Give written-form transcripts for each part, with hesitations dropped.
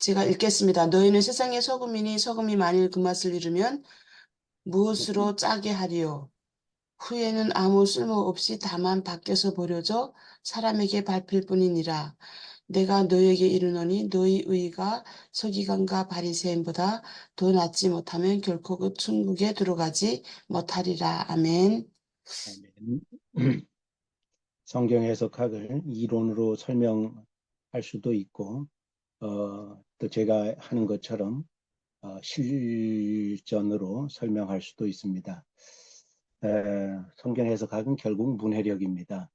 제가 읽겠습니다. 너희는 세상의 소금이니 소금이 만일 그 맛을 잃으면 무엇으로 짜게 하리요? 후에는 아무 쓸모없이 다만 밖에서 버려져 사람에게 밟힐 뿐이니라. 내가 너희에게 이르노니 너희 의가 서기관과 바리새인보다 더 낫지 못하면 결코 그 천국에 들어가지 못하리라. 아멘. 아멘. 성경 해석학을 이론으로 설명할 수도 있고, 또 제가 하는 것처럼 실전으로 설명할 수도 있습니다. 성경 해석학은 결국 문해력입니다.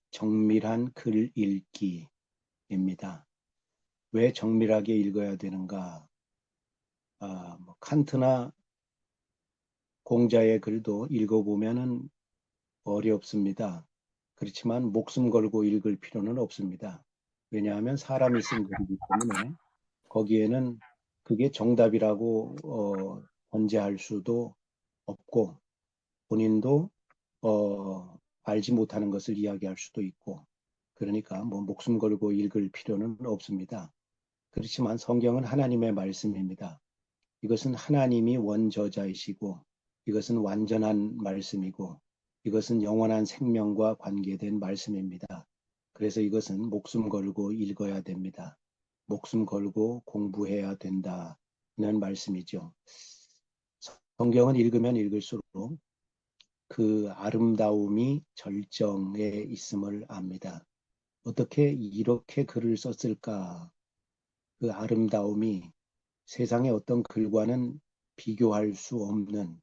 정밀한 글 읽기입니다. 왜 정밀하게 읽어야 되는가? 칸트나 공자의 글도 읽어보면은 어렵습니다. 그렇지만 목숨 걸고 읽을 필요는 없습니다. 왜냐하면 사람이 쓴 글이기 때문에 거기에는 그게 정답이라고 번제할 수도 없고 본인도 알지 못하는 것을 이야기할 수도 있고 그러니까 뭐 목숨 걸고 읽을 필요는 없습니다. 그렇지만 성경은 하나님의 말씀입니다. 이것은 하나님이 원저자이시고 이것은 완전한 말씀이고 이것은 영원한 생명과 관계된 말씀입니다. 그래서 이것은 목숨 걸고 읽어야 됩니다. 목숨 걸고 공부해야 된다는 말씀이죠. 성경은 읽으면 읽을수록 그 아름다움이 절정에 있음을 압니다. 어떻게 이렇게 글을 썼을까? 그 아름다움이 세상의 어떤 글과는 비교할 수 없는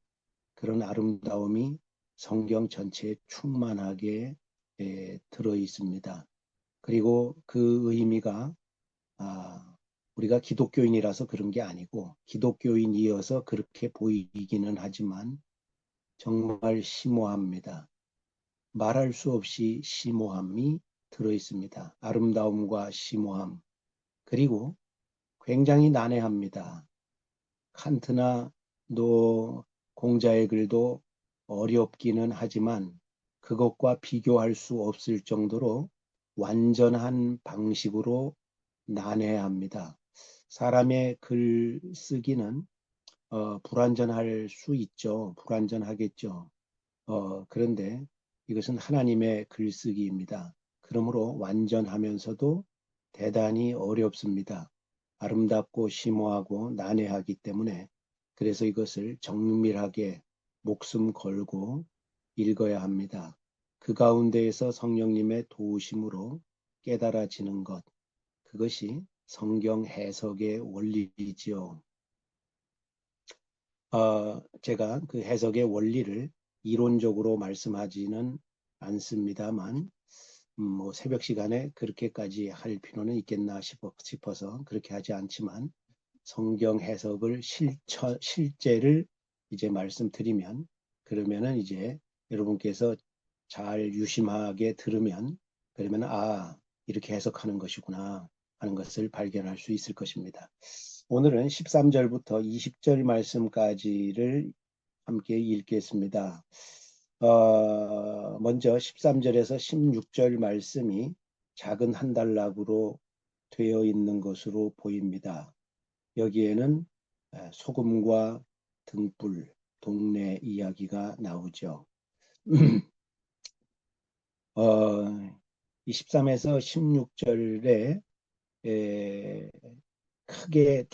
그런 아름다움이 성경 전체에 충만하게 들어 있습니다. 그리고 그 의미가 우리가 기독교인이라서 그런 게 아니고 기독교인이어서 그렇게 보이기는 하지만 정말 심오합니다. 말할 수 없이 심오함이 들어 있습니다. 아름다움과 심오함 그리고 굉장히 난해합니다. 칸트나 공자의 글도 어렵기는 하지만 그것과 비교할 수 없을 정도로 완전한 방식으로 난해합니다. 사람의 글 쓰기는 불완전할 수 있죠. 불완전하겠죠. 그런데 이것은 하나님의 글쓰기입니다. 그러므로 완전하면서도 대단히 어렵습니다. 아름답고 심오하고 난해하기 때문에 그래서 이것을 정밀하게 목숨 걸고 읽어야 합니다. 그 가운데에서 성령님의 도우심으로 깨달아지는 것, 그것이 성경 해석의 원리이지요. 제가 그 해석의 원리를 이론적으로 말씀하지는 않습니다만 뭐 새벽 시간에 그렇게까지 할 필요는 있겠나 싶어서 그렇게 하지 않지만 성경 해석을 실제를 이제 말씀드리면 그러면은 이제 여러분께서 잘 유심하게 들으면 그러면 이렇게 해석하는 것이구나 하는 것을 발견할 수 있을 것입니다. 오늘은 13절부터 20절 말씀까지를 함께 읽겠습니다. 먼저 13절에서 16절 말씀이 작은 한 단락으로 되어 있는 것으로 보입니다. 여기에는 소금과 등불, 동네 이야기가 나오죠. 23에서 16절에 크게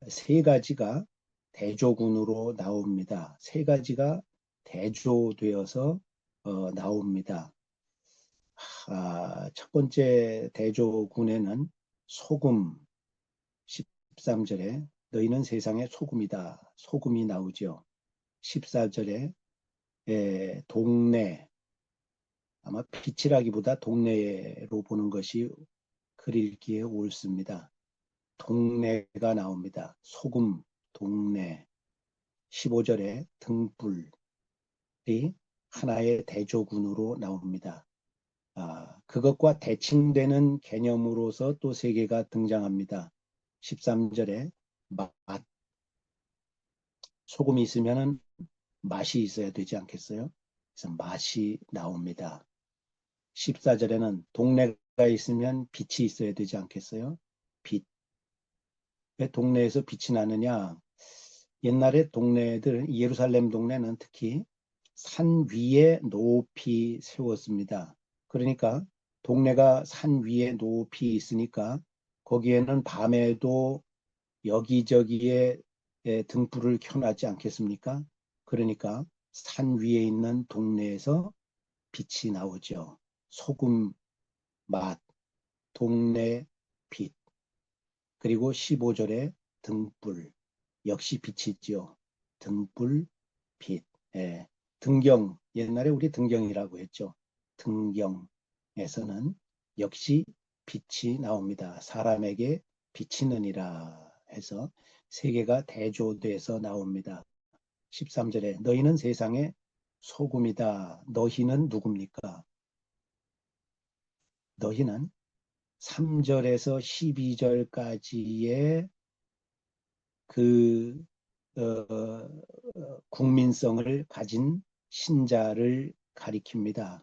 세 가지가 대조군으로 나옵니다. 세 가지가 대조되어서 나옵니다. 첫 번째 대조군에는 소금 13절에 너희는 세상의 소금이다. 소금이 나오죠. 14절에 동네 아마 빛이라기보다 동네로 보는 것이 글 읽기에 옳습니다. 동네가 나옵니다. 소금, 동네. 15절에 등불이 하나의 대조군으로 나옵니다. 그것과 대칭되는 개념으로서 또 세 개가 등장합니다. 13절에 맛, 소금이 있으면 맛이 있어야 되지 않겠어요? 그래서 맛이 나옵니다. 14절에는 동네가 있으면 빛이 있어야 되지 않겠어요? 빛. 왜 동네에서 빛이 나느냐? 옛날에 동네들, 예루살렘 동네는 특히 산 위에 높이 세웠습니다. 그러니까 동네가 산 위에 높이 있으니까 거기에는 밤에도 여기저기에 등불을 켜놨지 않겠습니까? 그러니까 산 위에 있는 동네에서 빛이 나오죠. 소금 맛, 동네 빛, 그리고 15절에 등불, 역시 빛이지요. 등불, 빛. 예. 등경, 옛날에 우리 등경이라고 했죠. 등경에서는 역시 빛이 나옵니다. 사람에게 비치느니라 해서 세 개가 대조돼서 나옵니다. 13절에 너희는 세상의 소금이다. 너희는 누굽니까? 너희는 3절에서 12절까지의 그 국민성을 가진 신자를 가리킵니다.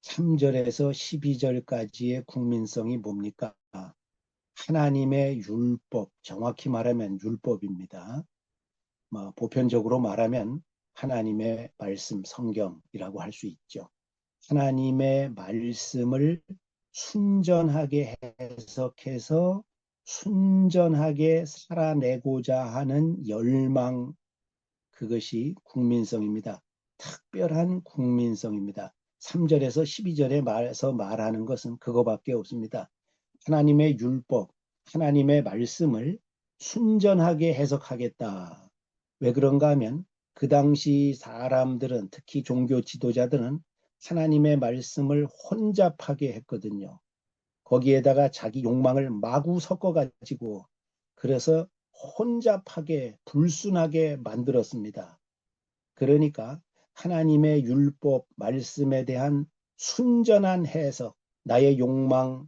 3절에서 12절까지의 국민성이 뭡니까? 하나님의 율법, 정확히 말하면 율법입니다. 보편적으로 말하면 하나님의 말씀, 성경이라고 할 수 있죠. 하나님의 말씀을 순전하게 해석해서 순전하게 살아내고자 하는 열망, 그것이 국민성입니다. 특별한 국민성입니다. 3절에서 12절에 말하는 것은 그거밖에 없습니다. 하나님의 율법, 하나님의 말씀을 순전하게 해석하겠다. 왜 그런가 하면 그 당시 사람들은, 특히 종교 지도자들은 하나님의 말씀을 혼잡하게 했거든요. 거기에다가 자기 욕망을 마구 섞어가지고 그래서 혼잡하게 불순하게 만들었습니다. 그러니까 하나님의 율법 말씀에 대한 순전한 해석, 나의 욕망은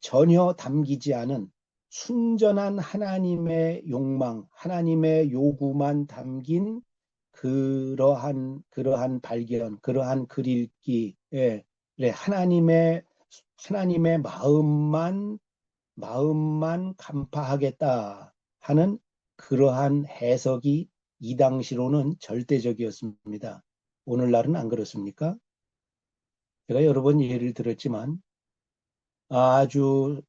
전혀 담기지 않은 순전한 하나님의 욕망, 하나님의 요구만 담긴 그러한 발견, 그러한 글 읽기, 예, 하나님의 마음만 간파하겠다 하는 그러한 해석이 이 당시로는 절대적이었습니다. 오늘날은 안 그렇습니까? 제가 여러 번 예를 들었지만 아주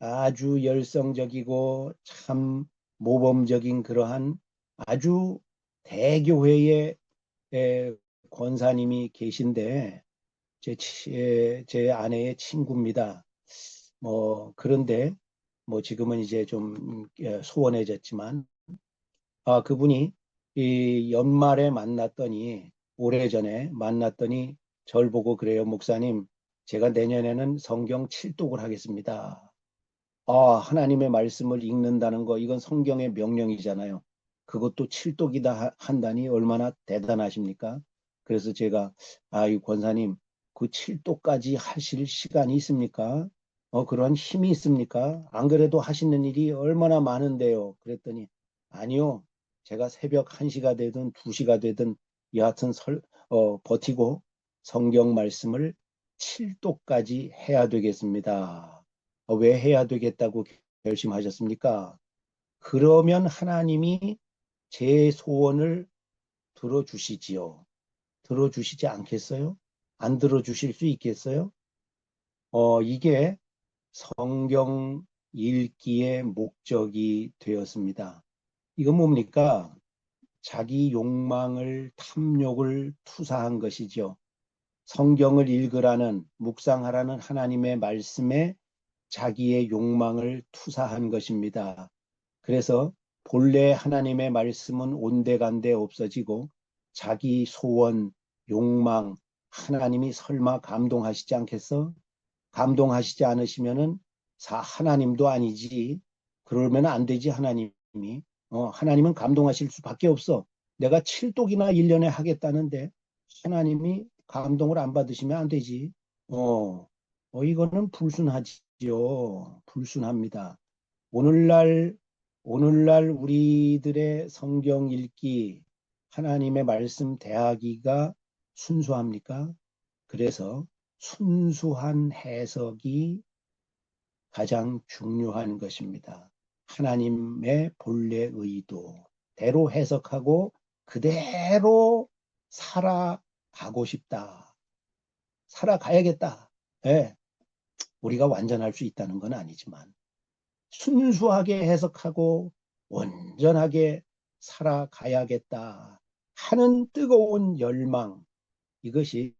아주 열성적이고 참 모범적인 그러한 아주 대교회의 권사님이 계신데 제 아내의 친구입니다. 그런데 지금은 이제 좀 소원해졌지만 그분이 이 연말에 만났더니 오래전에 만났더니 절 보고 그래요. 목사님, 제가 내년에는 성경 7독을 하겠습니다. 하나님의 말씀을 읽는다는 거, 이건 성경의 명령이잖아요. 그것도 7독이다 한다니 얼마나 대단하십니까? 그래서 제가, 이 권사님, 그 7독까지 하실 시간이 있습니까? 그런 힘이 있습니까? 안 그래도 하시는 일이 얼마나 많은데요. 그랬더니, 아니요. 제가 새벽 1시가 되든 2시가 되든 여하튼 버티고 성경 말씀을 7독까지 해야 되겠습니다. 왜 해야 되겠다고 결심하셨습니까? 그러면 하나님이 제 소원을 들어주시지요. 들어주시지 않겠어요? 안 들어주실 수 있겠어요? 이게 성경 읽기의 목적이 되었습니다. 이건 뭡니까? 자기 욕망을, 탐욕을 투사한 것이죠. 성경을 읽으라는, 묵상하라는 하나님의 말씀에 자기의 욕망을 투사한 것입니다. 그래서 본래 하나님의 말씀은 온데간데 없어지고 자기 소원, 욕망, 하나님이 설마 감동하시지 않겠어? 감동하시지 않으시면은 하나님도 아니지. 그러면 안 되지, 하나님이. 하나님은 감동하실 수밖에 없어. 내가 7독이나 1년에 하겠다는데 하나님이 감동을 안 받으시면 안 되지. 이거는 불순하지요. 불순합니다. 오늘날, 오늘날 우리들의 성경 읽기, 하나님의 말씀 대하기가 순수합니까? 그래서 순수한 해석이 가장 중요한 것입니다. 하나님의 본래 의도대로 해석하고 그대로 살아가고 싶다. 살아가야겠다. 예, 우리가 완전할 수 있다는 건 아니지만 순수하게 해석하고 온전하게 살아가야겠다 하는 뜨거운 열망, 이것이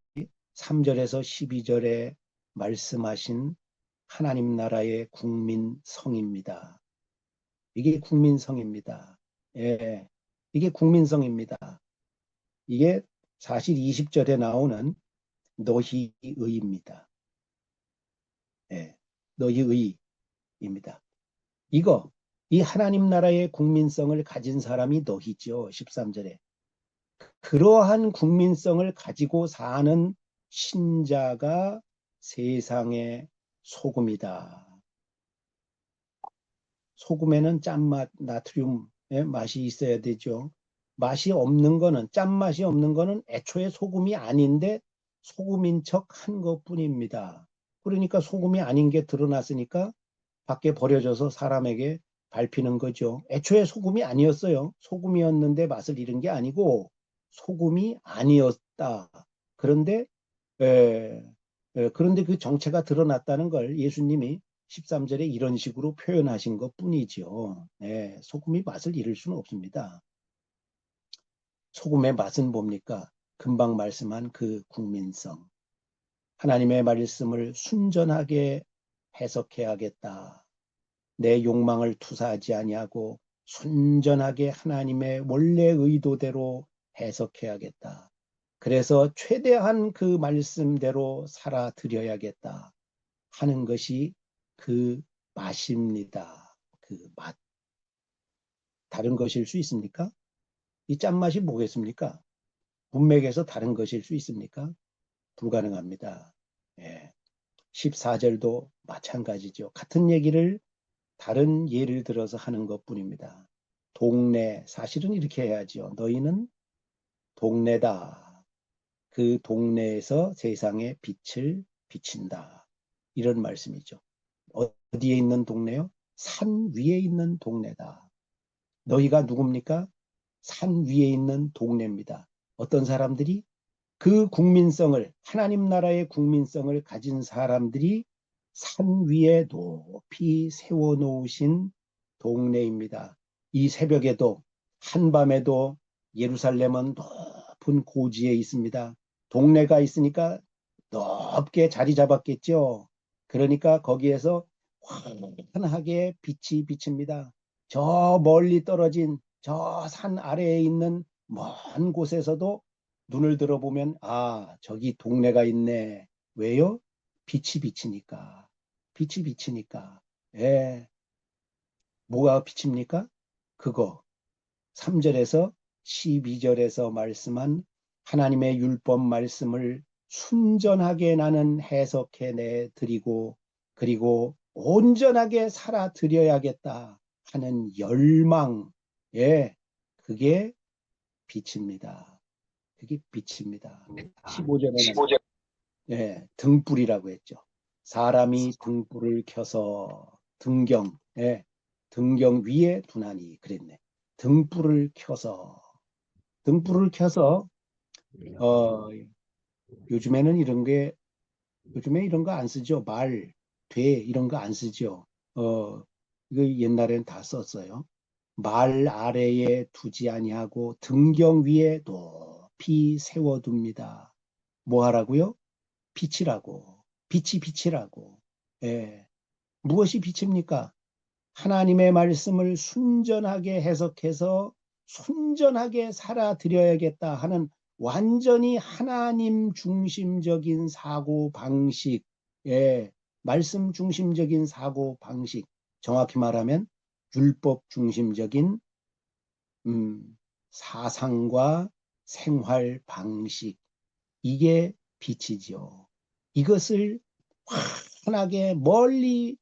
3절에서 12절에 말씀하신 하나님 나라의 국민성입니다. 이게 국민성입니다. 예, 이게 국민성입니다. 이게 사실 20절에 나오는 너희의입니다. 예, 너희의입니다. 이 하나님 나라의 국민성을 가진 사람이 너희죠. 13절에. 그러한 국민성을 가지고 사는 신자가 세상의 소금이다. 소금에는 짠맛, 나트륨의 맛이 있어야 되죠. 맛이 없는 거는, 짠맛이 없는 거는 애초에 소금이 아닌데 소금인 척 한 것뿐입니다. 그러니까 소금이 아닌 게 드러났으니까 밖에 버려져서 사람에게 밟히는 거죠. 애초에 소금이 아니었어요. 소금이었는데 맛을 잃은 게 아니고 소금이 아니었다. 그런데 그런데 그 정체가 드러났다는 걸 예수님이 13절에 이런 식으로 표현하신 것 뿐이죠. 소금이 맛을 잃을 수는 없습니다. 소금의 맛은 뭡니까? 금방 말씀한 그 국민성. 하나님의 말씀을 순전하게 해석해야겠다. 내 욕망을 투사하지 아니하고 순전하게 하나님의 원래 의도대로 해석해야겠다. 그래서 최대한 그 말씀대로 살아드려야겠다 하는 것이 그 맛입니다. 그 맛. 다른 것일 수 있습니까? 이 짠맛이 뭐겠습니까? 문맥에서 다른 것일 수 있습니까? 불가능합니다. 예. 14절도 마찬가지죠. 같은 얘기를 다른 예를 들어서 하는 것뿐입니다. 동네, 사실은 이렇게 해야죠. 너희는 동네다. 그 동네에서 세상에 빛을 비친다. 이런 말씀이죠. 어디에 있는 동네요? 산 위에 있는 동네다. 너희가 누굽니까? 산 위에 있는 동네입니다. 어떤 사람들이? 그 국민성을, 하나님 나라의 국민성을 가진 사람들이 산 위에 높이 세워놓으신 동네입니다. 이 새벽에도, 한밤에도 예루살렘은 높은 고지에 있습니다. 동네가 있으니까 높게 자리 잡았겠죠. 그러니까 거기에서 환하게 빛이 비칩니다. 저 멀리 떨어진 저 산 아래에 있는 먼 곳에서도 눈을 들어보면 아, 저기 동네가 있네. 왜요? 빛이 비치니까. 빛이 비치니까. 예. 뭐가 비칩니까? 그거. 3절에서 12절에서 말씀한 하나님의 율법 말씀을 순전하게 나는 해석해 내 드리고 그리고 온전하게 살아 드려야겠다 하는 열망. 예. 그게 빛입니다. 그게 빛입니다. 15절에는 등불이라고 했죠. 사람이 등불을 켜서 등경 위에 두나니 그랬네. 등불을 켜서 어, 요즘에는 요즘에 이런 거 안 쓰죠. 돼 이런 거 안 쓰죠. 이거 옛날엔 다 썼어요. 말 아래에 두지 아니하고 등경 위에 높이 세워둡니다. 뭐 하라고요? 빛이라고. 빛이 빛이라고. 예. 무엇이 빛입니까? 하나님의 말씀을 순전하게 해석해서 순전하게 살아드려야겠다 하는 완전히 하나님 중심적인 사고 방식, 말씀 중심적인 사고 방식, 정확히 말하면 율법 중심적인 사상과 생활 방식, 이게 빛이죠. 이것을 환하게 멀리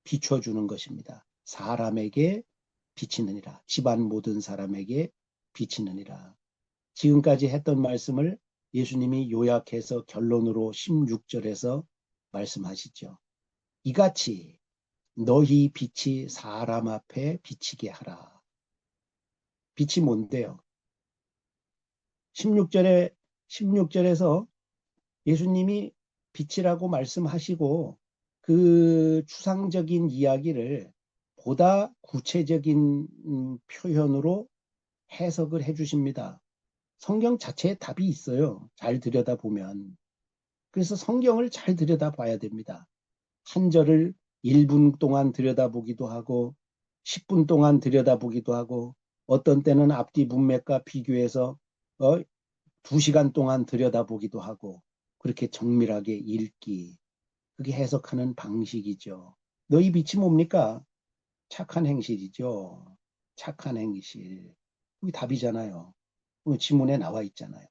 비춰주는 것입니다. 사람에게 비치느니라. 집안 모든 사람에게 비치느니라. 지금까지 했던 말씀을 예수님이 요약해서 결론으로 16절에서 말씀하시죠. 이같이 너희 빛이 사람 앞에 비치게 하라. 빛이 뭔데요? 16절에서 예수님이 빛이라고 말씀하시고 그 추상적인 이야기를 보다 구체적인 표현으로 해석을 해 주십니다. 성경 자체에 답이 있어요. 잘 들여다보면. 그래서 성경을 잘 들여다봐야 됩니다. 한 절을 1분 동안 들여다보기도 하고 10분 동안 들여다보기도 하고 어떤 때는 앞뒤 문맥과 비교해서 2시간 동안 들여다보기도 하고 그렇게 정밀하게 읽기. 그게 해석하는 방식이죠. 너희 빛이 뭡니까? 착한 행실이죠. 착한 행실. 그게 답이잖아요. 지문에 나와 있잖아요.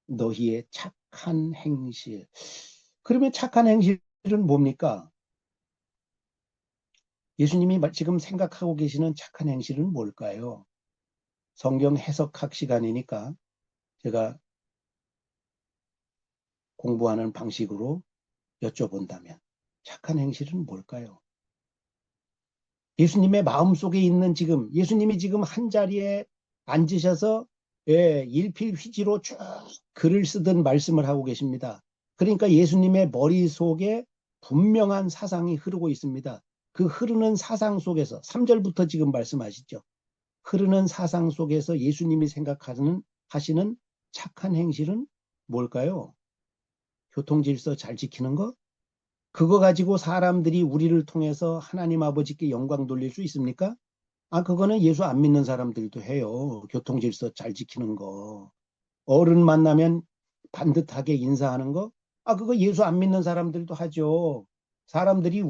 너희의 착한 행실. 그러면 착한 행실은 뭡니까? 예수님이 지금 생각하고 계시는 착한 행실은 뭘까요? 성경 해석학 시간이니까 제가 공부하는 방식으로 여쭤본다면 착한 행실은 뭘까요? 예수님의 마음속에 있는 지금 예수님이 지금 한 자리에 앉으셔서 일필휘지로 쭉 글을 쓰던 말씀을 하고 계십니다. 그러니까 예수님의 머릿속에 분명한 사상이 흐르고 있습니다. 그 흐르는 사상 속에서 3절부터 지금 말씀하시죠. 흐르는 사상 속에서 예수님이 하시는 착한 행실은 뭘까요? 교통질서 잘 지키는 거? 그거 가지고 사람들이 우리를 통해서 하나님 아버지께 영광 돌릴 수 있습니까? 그거는 예수 안 믿는 사람들도 해요. 교통질서 잘 지키는 거. 어른 만나면 반듯하게 인사하는 거. 그거 예수 안 믿는 사람들도 하죠. 사람들이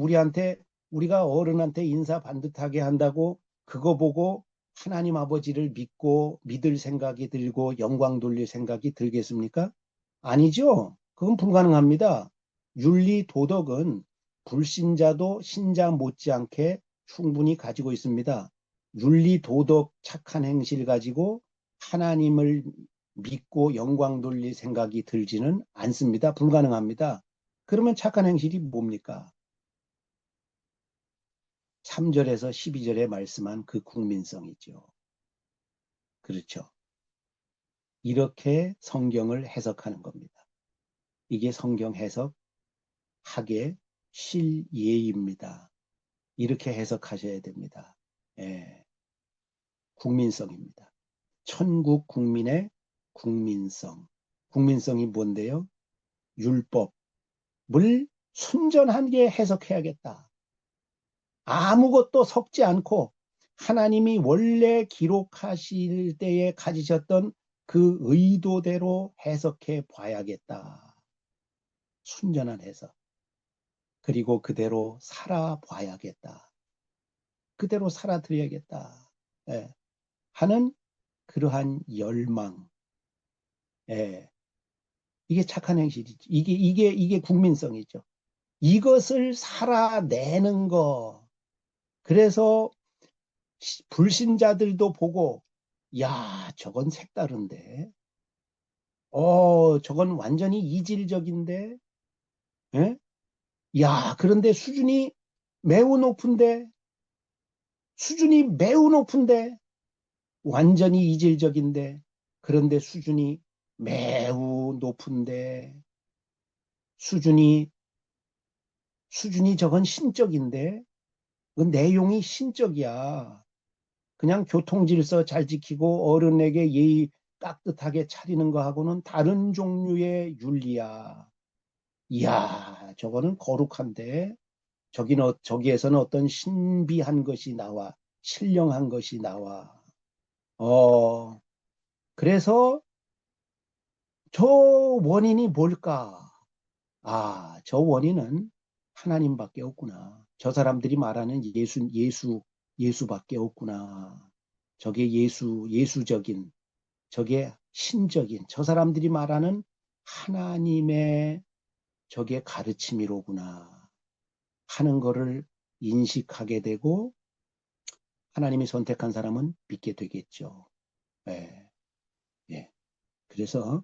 우리가 어른한테 인사 반듯하게 한다고 그거 보고 하나님 아버지를 믿고 믿을 생각이 들고 영광 돌릴 생각이 들겠습니까? 아니죠. 그건 불가능합니다. 윤리 도덕은 불신자도 신자 못지않게 충분히 가지고 있습니다. 윤리 도덕 착한 행실 가지고 하나님을 믿고 영광 돌릴 생각이 들지는 않습니다. 불가능합니다. 그러면 착한 행실이 뭡니까? 3절에서 12절에 말씀한 그 국민성이죠. 그렇죠. 이렇게 성경을 해석하는 겁니다. 이게 성경 해석 학의 실예입니다. 이렇게 해석하셔야 됩니다. 예, 국민성입니다. 천국 국민의 국민성. 국민성이 뭔데요? 율법을 순전하게 해석해야겠다. 아무것도 섞지 않고 하나님이 원래 기록하실 때에 가지셨던 그 의도대로 해석해 봐야겠다. 순전한 해석. 그리고 그대로 살아봐야겠다. 그대로 살아드려야겠다. 예, 하는 그러한 열망. 예, 이게 착한 행실이죠. 이게 국민성이죠. 이것을 살아내는 거. 그래서 불신자들도 보고, 야, 저건 색다른데. 저건 완전히 이질적인데. 예? 야, 그런데 매우 높은데, 수준이 매우 높은데, 완전히 이질적인데, 그런데 수준이 매우 높은데, 수준이, 수준이 저건 신적인데, 그 내용이 신적이야. 그냥 교통질서 잘 지키고 어른에게 예의 깍듯하게 차리는 거하고는 다른 종류의 윤리야. 이야, 저거는 거룩한데, 저기에서는 어떤 신비한 것이 나와, 신령한 것이 나와. 어, 그래서 저 원인이 뭘까? 저 원인은 하나님밖에 없구나. 저 사람들이 말하는 예수밖에 없구나. 저게 예수적인, 저게 신적인, 저 사람들이 말하는 하나님의 저게 가르침이로구나 하는 거를 인식하게 되고 하나님이 선택한 사람은 믿게 되겠죠. 예, 예. 그래서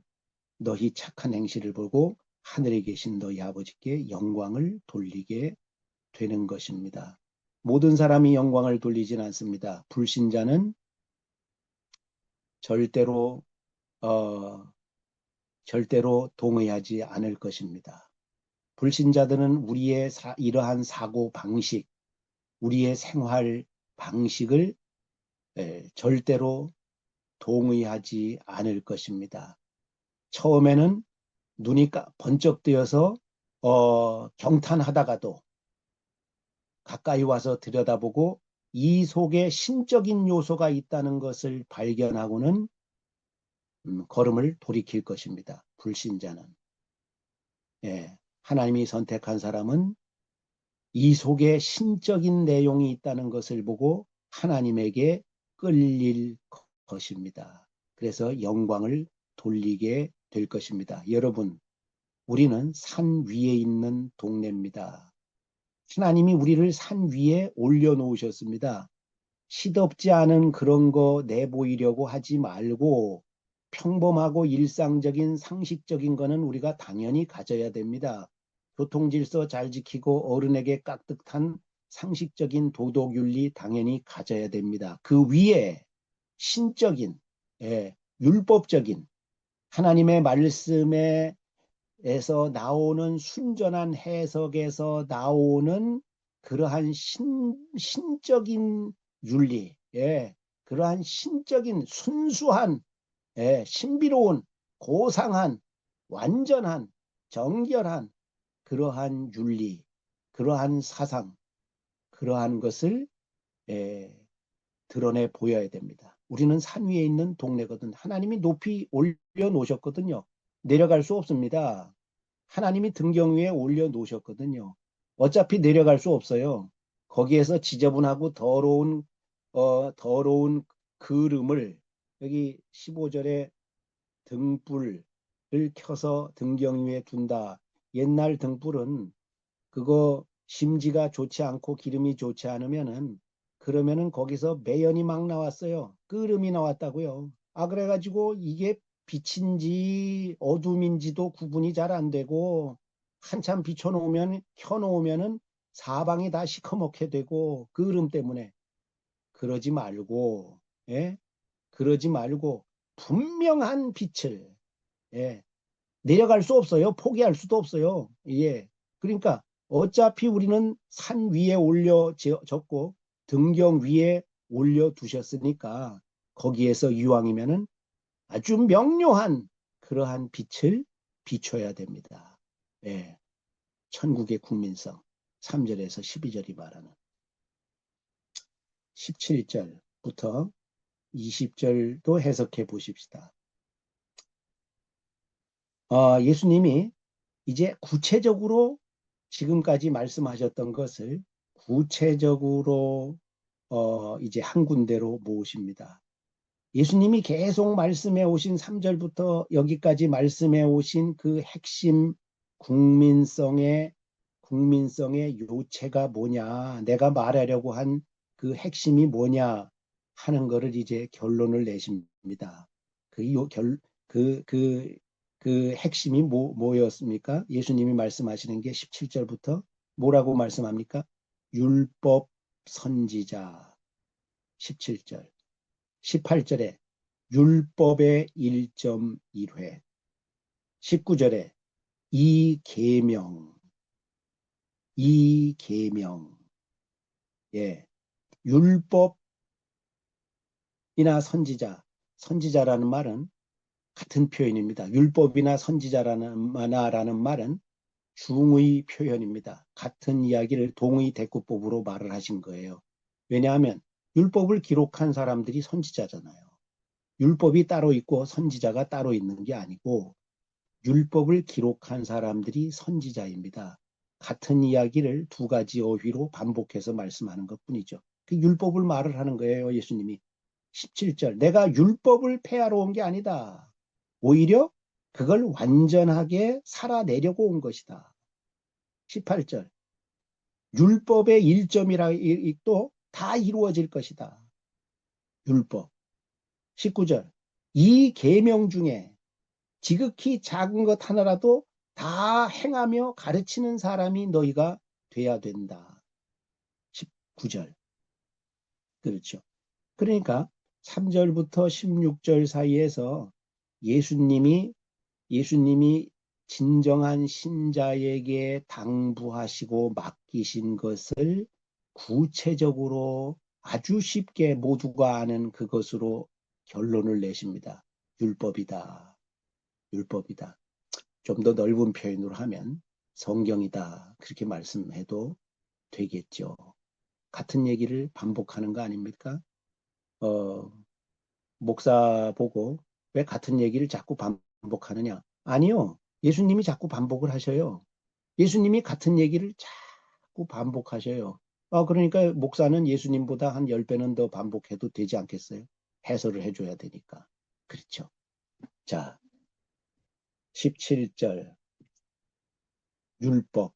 너희 착한 행실을 보고 하늘에 계신 너희 아버지께 영광을 돌리게 되는 것입니다. 모든 사람이 영광을 돌리진 않습니다. 불신자는 절대로 어, 절대로 동의하지 않을 것입니다. 불신자들은 우리의 이러한 사고 방식, 우리의 생활 방식을 절대로 동의하지 않을 것입니다. 처음에는 눈이 번쩍 뜨여서 경탄하다가도 가까이 와서 들여다보고 이 속에 신적인 요소가 있다는 것을 발견하고는 걸음을 돌이킬 것입니다. 불신자는. 예, 하나님이 선택한 사람은 이 속에 신적인 내용이 있다는 것을 보고 하나님에게 끌릴 것입니다. 그래서 영광을 돌리게 될 것입니다. 여러분, 우리는 산 위에 있는 동네입니다. 하나님이 우리를 산 위에 올려놓으셨습니다. 시덥지 않은 그런 거 내보이려고 하지 말고 평범하고 일상적인 상식적인 거는 우리가 당연히 가져야 됩니다. 교통질서 잘 지키고 어른에게 깍듯한 상식적인 도덕윤리 당연히 가져야 됩니다. 그 위에 신적인, 율법적인 하나님의 말씀에 에서 나오는 순전한 해석에서 나오는 그러한 신적인 윤리, 그러한 신적인 순수한, 신비로운, 고상한, 완전한, 정결한 그러한 윤리, 그러한 사상, 그러한 것을 드러내 보여야 됩니다. 우리는 산 위에 있는 동네거든. 하나님이 높이 올려놓으셨거든요. 내려갈 수 없습니다. 하나님이 등경 위에 올려놓으셨거든요. 어차피 내려갈 수 없어요. 거기에서 지저분하고 더러운 그름을 여기 15절에 등불을 켜서 등경 위에 둔다. 옛날 등불은 그거 심지가 좋지 않고 기름이 좋지 않으면은 그러면은 거기서 매연이 막 나왔어요. 끓음이 나왔다고요. 아 그래가지고 이게 빛인지 어둠인지도 구분이 잘 안 되고 한참 비춰놓으면 켜놓으면은 사방이 다 시커멓게 되고 그름 때문에 그러지 말고 그러지 말고 분명한 빛을 예, 내려갈 수 없어요. 포기할 수도 없어요. 그러니까 어차피 우리는 산 위에 올려졌고 등경 위에 올려두셨으니까 거기에서 이왕이면은 아주 명료한 그러한 빛을 비춰야 됩니다. 예, 천국의 국민성 3절에서 12절이 말하는 17절부터 20절도 해석해 보십시다. 예수님이 이제 구체적으로 지금까지 말씀하셨던 것을 구체적으로 이제 한 군데로 모으십니다. 예수님이 계속 말씀해 오신 3절부터 여기까지 말씀해 오신 그 핵심 국민성의 요체가 뭐냐, 내가 말하려고 한 그 핵심이 뭐냐 하는 것을 이제 결론을 내십니다. 그 핵심이 뭐였습니까? 예수님이 말씀하시는 게 17절부터 뭐라고 말씀합니까? 율법 선지자 17절. 18절에 율법의 1.1회, 19절에 이 계명, 예, 율법이나 선지자라는 말은 같은 표현입니다. 율법이나 선지자라는 말은 중의 표현입니다. 같은 이야기를 동의 대꾸법으로 말을 하신 거예요. 왜냐하면 율법을 기록한 사람들이 선지자잖아요. 율법이 따로 있고 선지자가 따로 있는 게 아니고 율법을 기록한 사람들이 선지자입니다. 같은 이야기를 두 가지 어휘로 반복해서 말씀하는 것뿐이죠. 그 율법을 말을 하는 거예요. 예수님이 17절 내가 율법을 폐하러 온 게 아니다. 오히려 그걸 완전하게 살아내려고 온 것이다. 18절 율법의 1점이라도 다 이루어질 것이다. 율법. 19절 이 계명 중에 지극히 작은 것 하나라도 다 행하며 가르치는 사람이 너희가 돼야 된다. 9절. 그렇죠. 그러니까 3절부터 16절 사이에서 예수님이 진정한 신자에게 당부하시고 맡기신 것을 구체적으로 아주 쉽게 모두가 아는 그것으로 결론을 내십니다. 율법이다. 율법이다. 좀 더 넓은 표현으로 하면 성경이다. 그렇게 말씀해도 되겠죠. 같은 얘기를 반복하는 거 아닙니까? 목사 보고 왜 같은 얘기를 자꾸 반복하느냐? 아니요. 예수님이 자꾸 반복을 하셔요. 예수님이 같은 얘기를 자꾸 반복하셔요. 그러니까 목사는 예수님보다 한 10배는 더 반복해도 되지 않겠어요? 해설을 해줘야 되니까. 그렇죠. 자, 17절. 율법을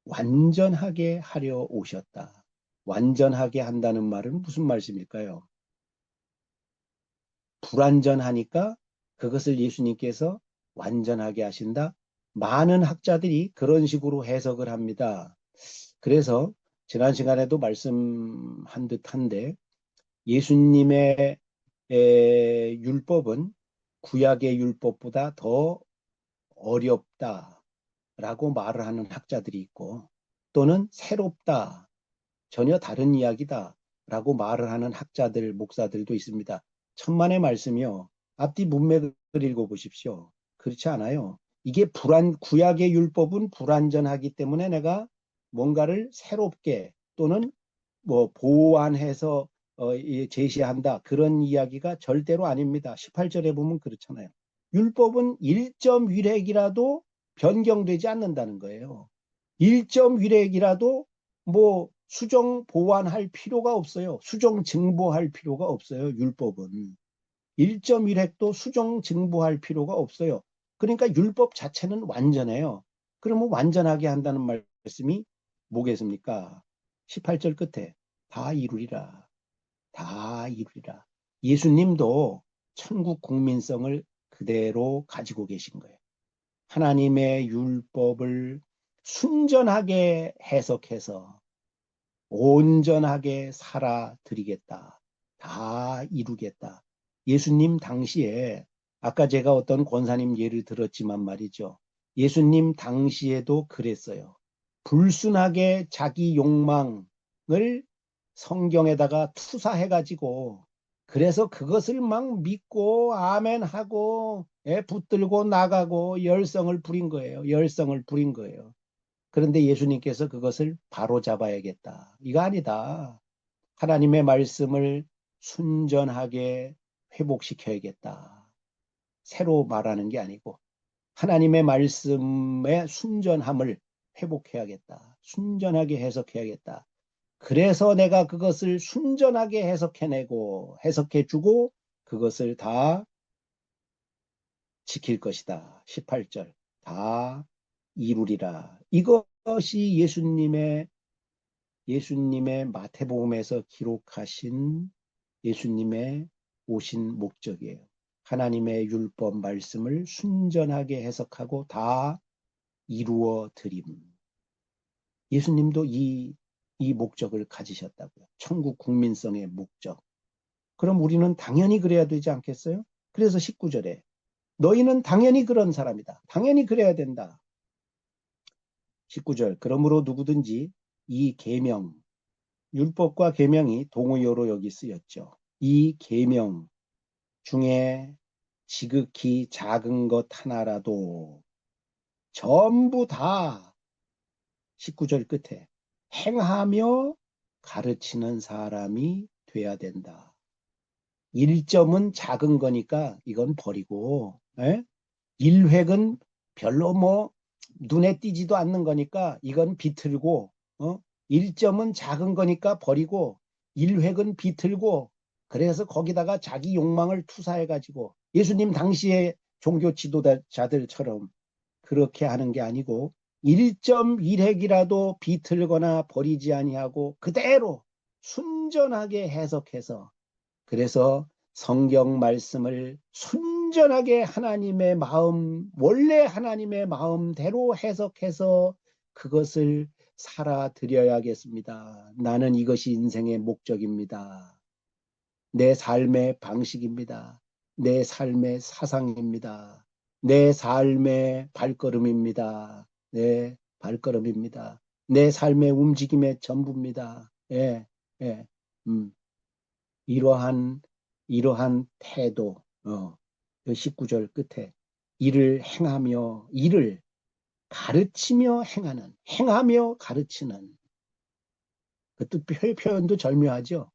완전하게 하려 오셨다. 완전하게 한다는 말은 무슨 말씀일까요? 불완전하니까 그것을 예수님께서 완전하게 하신다. 많은 학자들이 그런 식으로 해석을 합니다. 그래서 지난 시간에도 말씀한 듯한데 예수님의 율법은 구약의 율법보다 더 어렵다라고 말을 하는 학자들이 있고 또는 새롭다, 전혀 다른 이야기다라고 말을 하는 학자들, 목사들도 있습니다. 천만의 말씀이요. 앞뒤 문맥을 읽어보십시오. 그렇지 않아요. 이게 구약의 율법은 불완전하기 때문에 내가 뭔가를 새롭게 또는 뭐 보완해서 제시한다. 그런 이야기가 절대로 아닙니다. 18절에 보면 그렇잖아요. 율법은 1점 위례이라도 변경되지 않는다는 거예요. 1점 위례이라도 뭐 수정 보완할 필요가 없어요. 수정 증보할 필요가 없어요. 율법은. 1점 위례도 수정 증보할 필요가 없어요. 그러니까 율법 자체는 완전해요. 그러면 완전하게 한다는 말씀이 뭐겠습니까? 18절 끝에 다 이루리라. 다 이루리라. 예수님도 천국 국민성을 그대로 가지고 계신 거예요. 하나님의 율법을 순전하게 해석해서 온전하게 살아드리겠다. 다 이루겠다. 예수님 당시에 아까 제가 어떤 권사님 예를 들었지만 말이죠. 예수님 당시에도 그랬어요. 불순하게 자기 욕망을 성경에다가 투사해가지고 그래서 그것을 막 믿고 아멘하고 붙들고 나가고 열성을 부린 거예요. 열성을 부린 거예요. 그런데 예수님께서 그것을 바로잡아야겠다. 이거 아니다. 하나님의 말씀을 순전하게 회복시켜야겠다. 새로 말하는 게 아니고 하나님의 말씀의 순전함을 회복해야겠다. 순전하게 해석해야겠다. 그래서 내가 그것을 순전하게 해석해내고 해석해주고 그것을 다 지킬 것이다. 18절. 다 이루리라. 이것이 예수님의 마태복음에서 기록하신 예수님의 오신 목적이에요. 하나님의 율법 말씀을 순전하게 해석하고 다 이루어 드림. 예수님도 이 목적을 가지셨다고요. 천국 국민성의 목적. 그럼 우리는 당연히 그래야 되지 않겠어요? 그래서 19절에 너희는 당연히 그런 사람이다. 당연히 그래야 된다. 19절 그러므로 누구든지 이 계명 율법과 계명이 동의어로 여기 쓰였죠. 이 계명 중에 지극히 작은 것 하나라도 전부 다 19절 끝에 행하며 가르치는 사람이 돼야 된다. 1점은 작은 거니까 이건 버리고 1획은 별로 뭐 눈에 띄지도 않는 거니까 이건 비틀고 1점은 작은 거니까 버리고 1획은 비틀고 그래서 거기다가 자기 욕망을 투사해가지고 예수님 당시의 종교 지도자들처럼 그렇게 하는 게 아니고 1.1획이라도 비틀거나 버리지 아니하고 그대로 순전하게 해석해서 그래서 성경 말씀을 순전하게 하나님의 마음, 원래 하나님의 마음대로 해석해서 그것을 살아드려야겠습니다. 나는 이것이 인생의 목적입니다. 내 삶의 방식입니다. 내 삶의 사상입니다. 내 삶의 발걸음입니다. 내 발걸음입니다. 내 삶의 움직임의 전부입니다. 예, 예, 음, 이러한, 이러한 태도, 그 19절 끝에 일을 가르치며 행하는, 행하며 가르치는, 그것도 표현도 절묘하죠.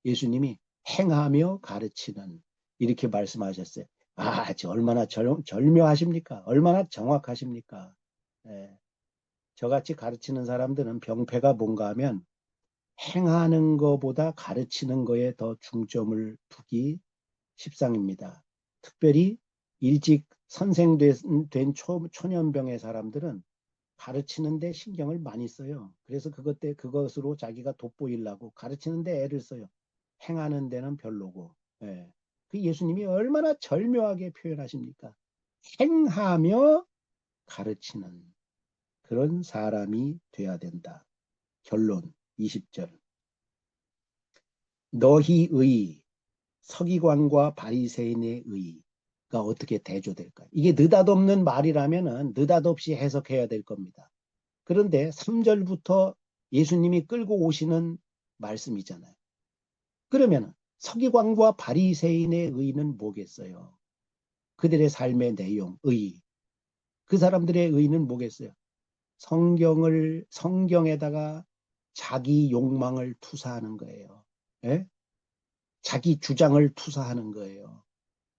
예수님이 행하며 가르치는 이렇게 말씀하셨어요. 아, 저 얼마나 절묘하십니까? 얼마나 정확하십니까? 예, 저같이 가르치는 사람들은 병폐가 뭔가 하면 행하는 것보다 가르치는 거에 더 중점을 두기 십상입니다. 특별히 일찍 선생된 초년병의 사람들은 가르치는 데 신경을 많이 써요. 그래서 그것으로 자기가 돋보이려고 가르치는 데 애를 써요. 행하는 데는 별로고. 예. 그 예수님이 얼마나 절묘하게 표현하십니까? 행하며 가르치는 그런 사람이 돼야 된다. 결론 20절. 너희의 서기관과 바리새인의 의가 어떻게 대조될까? 이게 느닷없는 말이라면은 느닷없이 해석해야 될 겁니다. 그런데 3절부터 예수님이 끌고 오시는 말씀이잖아요. 그러면 서기관과 바리새인의 의는 뭐겠어요? 그들의 삶의 내용, 의. 그 사람들의 의는 뭐겠어요? 성경에다가 자기 욕망을 투사하는 거예요. 예? 자기 주장을 투사하는 거예요.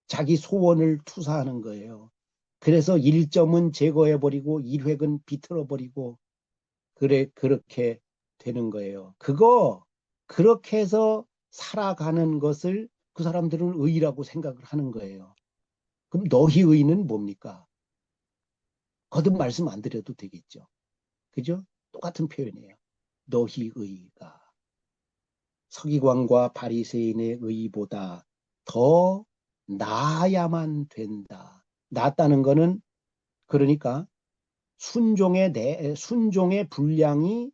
자기 소원을 투사하는 거예요. 그래서 1점은 제거해버리고 1획은 비틀어버리고 그렇게 되는 거예요. 그렇게 해서 살아가는 것을 그 사람들은 의라고 생각을 하는 거예요. 그럼 너희 의는 뭡니까? 거듭 말씀 안 드려도 되겠죠. 그죠? 똑같은 표현이에요. 너희 의가 서기관과 바리새인의 의보다 더 나아야만 된다. 낫다는 거는 그러니까 순종의 분량이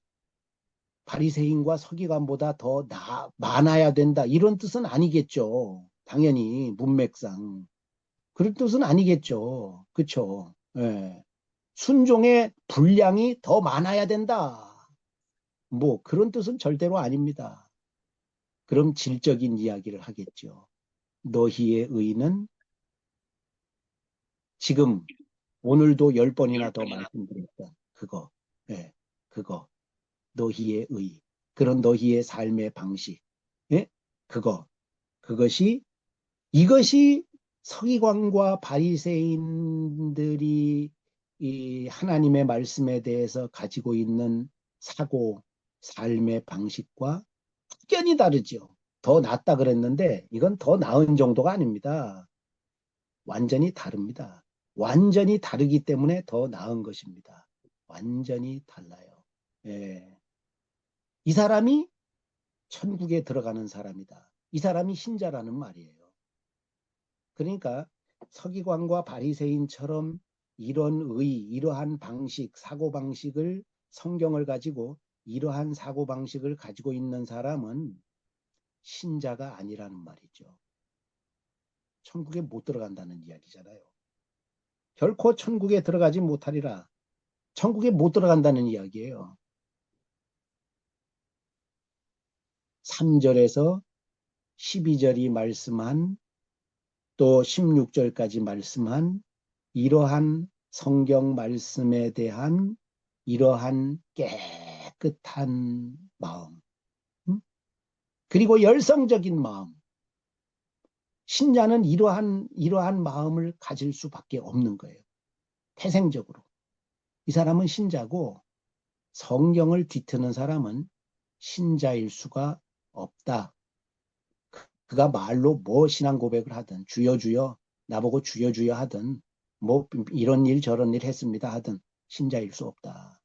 바리새인과 서기관보다 더 많아야 된다. 이런 뜻은 아니겠죠. 당연히 문맥상. 그런 뜻은 아니겠죠. 그렇죠. 예. 순종의 분량이 더 많아야 된다. 뭐 그런 뜻은 절대로 아닙니다. 그럼 질적인 이야기를 하겠죠. 너희의 의는 지금 오늘도 10번이나 더 말씀드렸던 그거. 예. 그거. 너희의 의. 그런 너희의 삶의 방식. 예? 그거. 이것이 서기관과 바리새인들이 이 하나님의 말씀에 대해서 가지고 있는 사고, 삶의 방식과 확연히 다르죠. 더 낫다 그랬는데 이건 더 나은 정도가 아닙니다. 완전히 다릅니다. 완전히 다르기 때문에 더 나은 것입니다. 완전히 달라요. 예. 이 사람이 천국에 들어가는 사람이다. 이 사람이 신자라는 말이에요. 그러니까 서기관과 바리새인처럼 이러한 방식, 사고방식을 성경을 가지고 이러한 사고방식을 가지고 있는 사람은 신자가 아니라는 말이죠. 천국에 못 들어간다는 이야기잖아요. 결코 천국에 들어가지 못하리라. 천국에 못 들어간다는 이야기예요. 3절에서 12절이 말씀한 또 16절까지 말씀한 이러한 성경 말씀에 대한 이러한 깨끗한 마음, 그리고 열성적인 마음. 신자는 이러한 마음을 가질 수밖에 없는 거예요. 태생적으로. 이 사람은 신자고 성경을 뒤트는 사람은 신자일 수가 없다. 그가 말로 뭐 신앙 고백을 하든 주여 주여 나보고 주여 주여 하든 뭐 이런 일 저런 일 했습니다 하든 신자일 수 없다.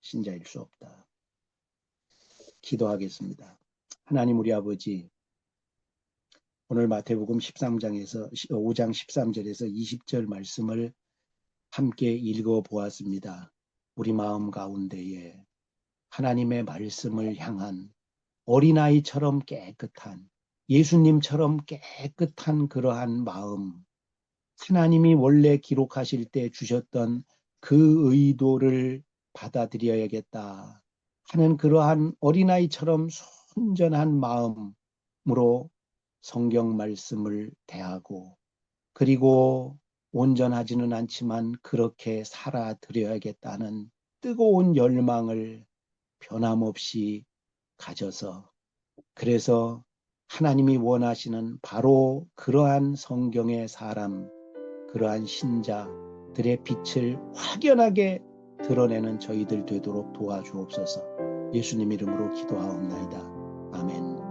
신자일 수 없다. 기도하겠습니다. 하나님 우리 아버지, 오늘 마태복음 13장에서 5장 13절에서 20절 말씀을 함께 읽어 보았습니다. 우리 마음 가운데에 하나님의 말씀을 향한 어린아이처럼 깨끗한, 예수님처럼 깨끗한 그러한 마음, 하나님이 원래 기록하실 때 주셨던 그 의도를 받아들여야겠다 하는 그러한 어린아이처럼 순전한 마음으로 성경 말씀을 대하고, 그리고 온전하지는 않지만 그렇게 살아드려야겠다는 뜨거운 열망을 변함없이 가져서, 그래서 하나님이 원하시는 바로 그러한 성경의 사람, 그러한 신자들의 빛을 확연하게 드러내는 저희들 되도록 도와주옵소서. 예수님 이름으로 기도하옵나이다. 아멘.